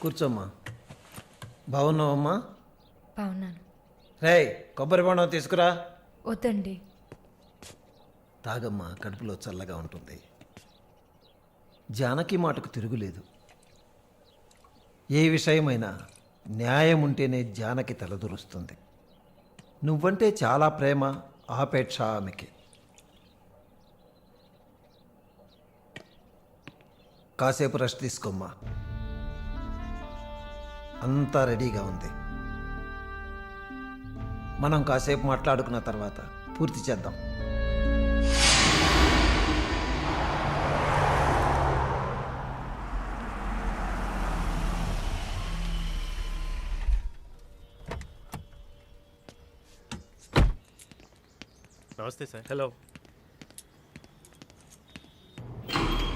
కూర్చోమ్మా. బాగున్నావమ్మా? బాగున్నాను. రేయ్, కొబ్బరి బొండం తీసుకురా. వద్దండి. తాగమ్మా, కడుపులో చల్లగా ఉంటుంది. జానకి మాటకు తిరుగులేదు. ఏ విషయమైనా న్యాయం ఉంటేనే జానకి తలదూరుస్తుంది. నువ్వంటే చాలా ప్రేమ, ఆపేక్ష ఆమెకి. కాసేపు రెస్ట్ తీసుకోమ్మా. అంతా రెడీగా ఉంది. మనం కాసేపు మాట్లాడుకున్న తర్వాత పూర్తి చేద్దాం. నమస్తే sir. Hello,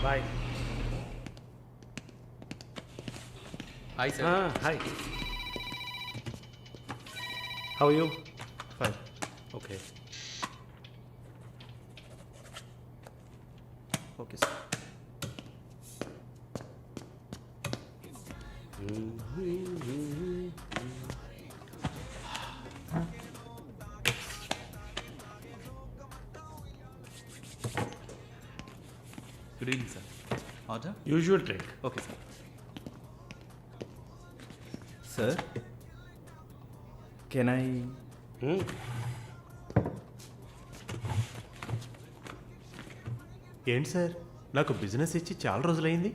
bye. Hi sir. Hi, how you? Fine. Okay okay sir. Good evening sir. Order? Usual drink. Okay sir. Sir, can I? ఏంటి సార్, నాకు బిజినెస్ ఇచ్చి చాలా రోజులైంది.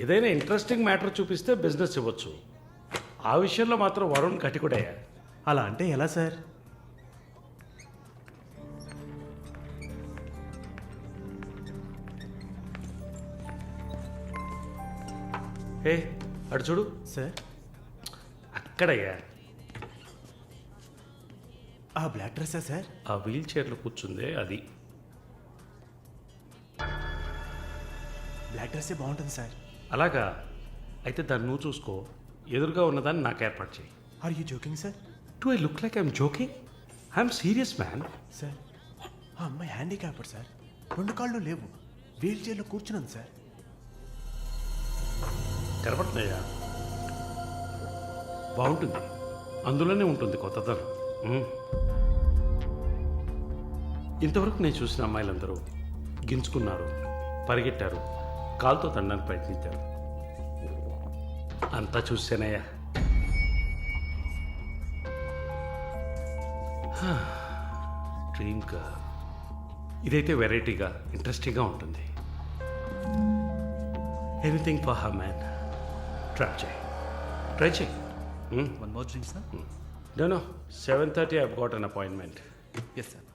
ఏదైనా ఇంట్రెస్టింగ్ మ్యాటర్ చూపిస్తే బిజినెస్ ఇవ్వచ్చు. ఆ విషయంలో మాత్రం వరుణ్ కటికుడయ్యా. అలా అంటే ఎలా సార్? హే, అటు చూడు సార్. అక్కడయ్యా. ఆ బ్లాక్ డ్రెస్సా సార్? ఆ వీల్ చైర్లో కూర్చుందే అది. బ్లాక్ డ్రెస్సే బాగుంటుంది సార్. అలాగా? అయితే దాన్ని నువ్వు చూసుకో, ఎదురుగా ఉన్నదాన్ని నాకు ఏర్పాటు చేయి. Are you joking sir? Do I look like I'm joking? I'm serious man. Sir, ఆ అమ్మాయి హ్యాండిక్యాప్డ్ సార్. 2 కాళ్ళు లేవు, వీల్ చైర్లో కూర్చున్నాను సార్. కనపడుతున్నాయా? బాగుంటుంది, అందులోనే ఉంటుంది కొత్తదనం. ఇంతవరకు నేను చూసిన అమ్మాయిలందరూ గింజుకున్నారు, పరిగెట్టారు, కాలుతో తండడానికి ప్రయత్నించారు. అంతా చూసానయ్యా. Dream girl. ఇదైతే వెరైటీగా, ఇంట్రెస్టింగ్గా ఉంటుంది. Anything for her man. Try చేయి. One more drink sir. No, 7:30 I've got an appointment. Yes sir.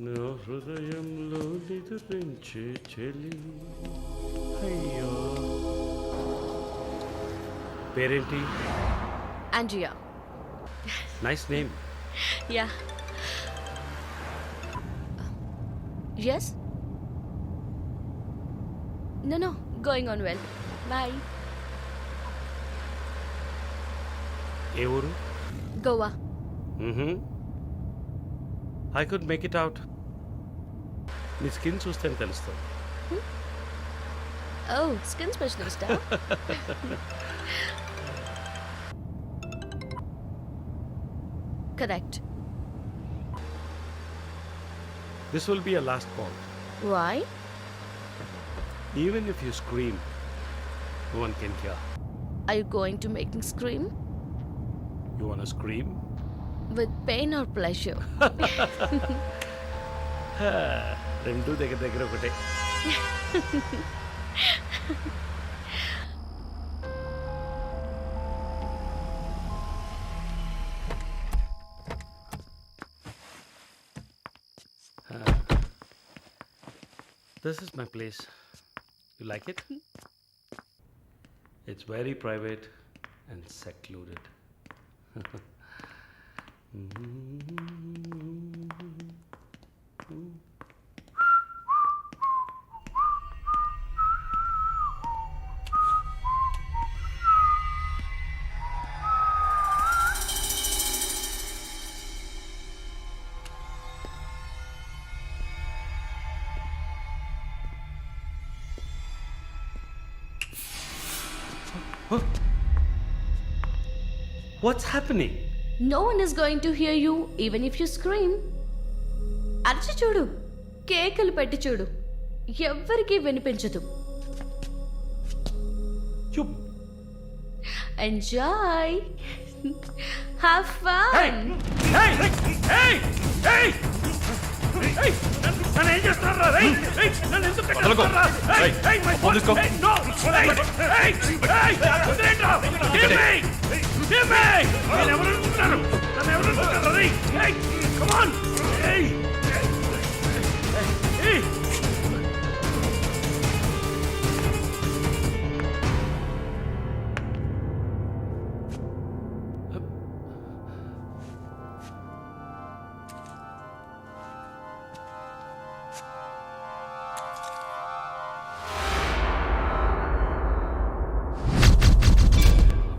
నా హృదయంలో నిద్రించే చెలి. అయ్యో, పేరేంటి? Andrea. Nice name. Yeah. Yes? No, going on well. Bye. ఏ ఊరు? Goa. I could make it out. నీ స్కిన్ చూస్తేనే తెలుస్తుంది. Oh, skin specialist, huh? Correct. This will be a last call. Why? Even if you scream, no one can hear. Are you going to make me scream? You wanna scream? With pain or pleasure? రెండు దగ్గర దగ్గర ఒకటే. This is my place. You like it? It's very private and secluded. What's happening? No one is going to hear you even if you scream. అరచి చూడు, కేకలు పెట్టి చూడు, ఎవ్వరికీ వినిపించదు. You Enjoy. Have fun. నన్ను ఏం చేస్తున్నారా? నన్ను ఎందుకు కట్టేస్తున్నారా?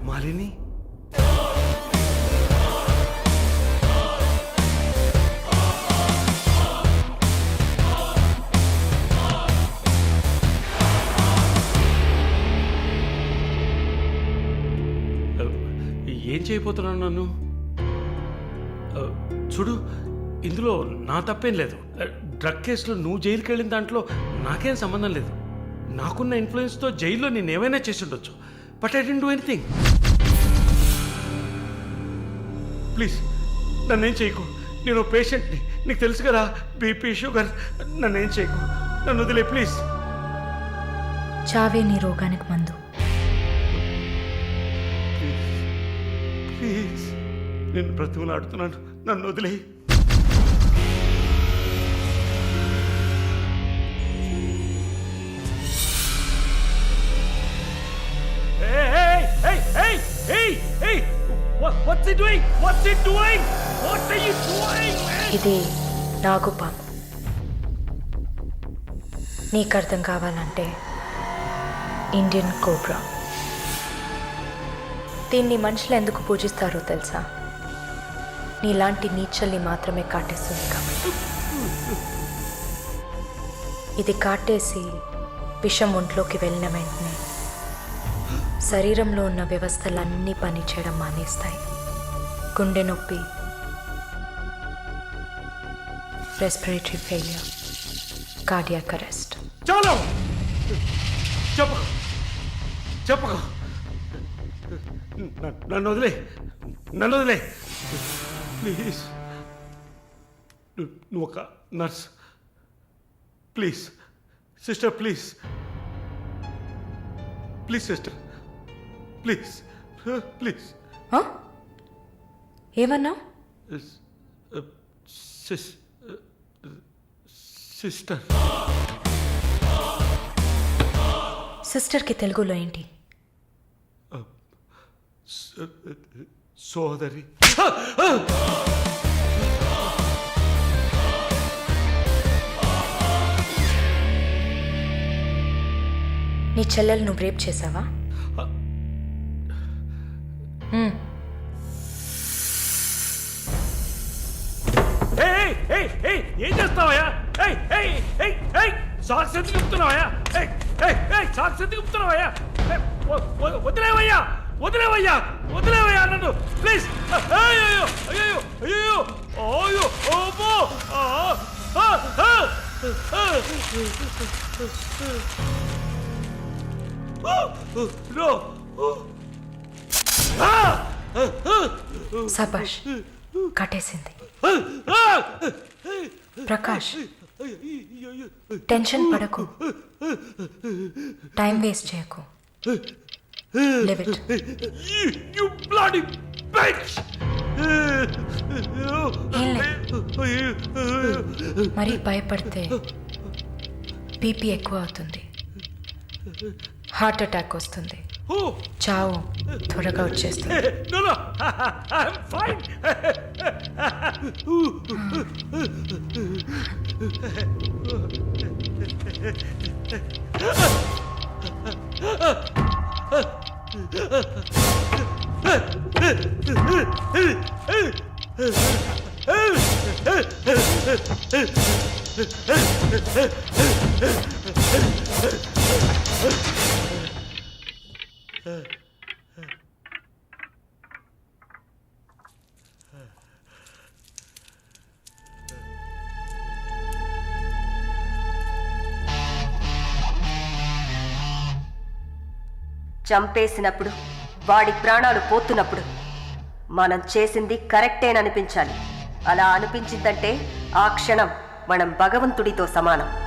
మాలిని, ఏం చేయబోతున్నాను నన్ను? చూడు, ఇందులో నా తప్పేం లేదు. డ్రగ్ కేసులో నువ్వు జైలుకి వెళ్ళిన దాంట్లో నాకేం సంబంధం లేదు. నాకున్న ఇన్ఫ్లుయెన్స్తో జైల్లో నేను ఏమైనా చేసి ఉండొచ్చు. But I didn't do anything. Please నన్నేం చేయకు. నేను పేషెంట్ని, నీకు తెలుసు కదా, బీపీ, షుగర్. నన్నేం చేయకు, నన్ను వదిలే ప్లీజ్. చావే నీ రోగానికి మందు. ప్లీజ్ నేను బ్రతిమలాడుతున్నాను, నన్ను వదిలే. What's he doing? What's he doing? What are you doing, man? ఇది నాగుపాము. నీకు అర్థం కావాలంటే ఇండియన్ కోబ్రా. దీన్ని మనుషులు ఎందుకు పూజిస్తారో తెలుసా? నీలాంటి నీచల్ని మాత్రమే కాటేస్తుంది కాబట్టి. ఇది కాటేసి విషం ఒంట్లోకి వెళ్ళిన వెంటనే శరీరంలో ఉన్న వ్యవస్థలన్నీ పనిచేయడం మానేస్తాయి. గుండె నొప్పి, రెస్పిరేటరీ ఫెయిల్యూర్, కార్డియాక్ అరెస్ట్. చాలు, చెప్పకు చెప్పకు. నన్ను వదిలే, నన్ను వదిలే ప్లీజ్. నువ్వు ఒక nurse. Please sister, please please sister, please please. ఏమన్నా? సిస్టర్. సిస్టర్కి తెలుగులో ఏంటి? సోదరి. నీ చెల్లెలు నువ్వు రేప్ చేసావా? ఏం చేస్తావయ్యా? సాక్స్ ఎందుకు చెప్తున్నావయ్యా? సాక్స్ ఎందుకు చెప్తున్నావయ్యా? వదిలేవయ్యా, వదిలేవయ్యా, వదిలేవయ్యా నన్ను ప్లీజ్. అయ్యో అయ్యో అయ్యో అయ్యో ఓపో. సబాష్, కట్టేసింది. ప్రకాష్, టెన్షన్ పడకు, టైం వేస్ట్ చేయకు. Live it. You bloody bitch! మరీ భయపడితే బీపీ ఎక్కువ అవుతుంది, హార్ట్ అటాక్ వస్తుంది, చావు త్వరగా వచ్చేస్తుంది. No, no, I'm fine. చంపేసినప్పుడు వాడి ప్రాణాలు పోతున్నప్పుడు మనం చేసింది కరెక్టేననిపించాలి. అలా అనిపించిందంటే ఆ క్షణం మనం భగవంతుడితో సమానం.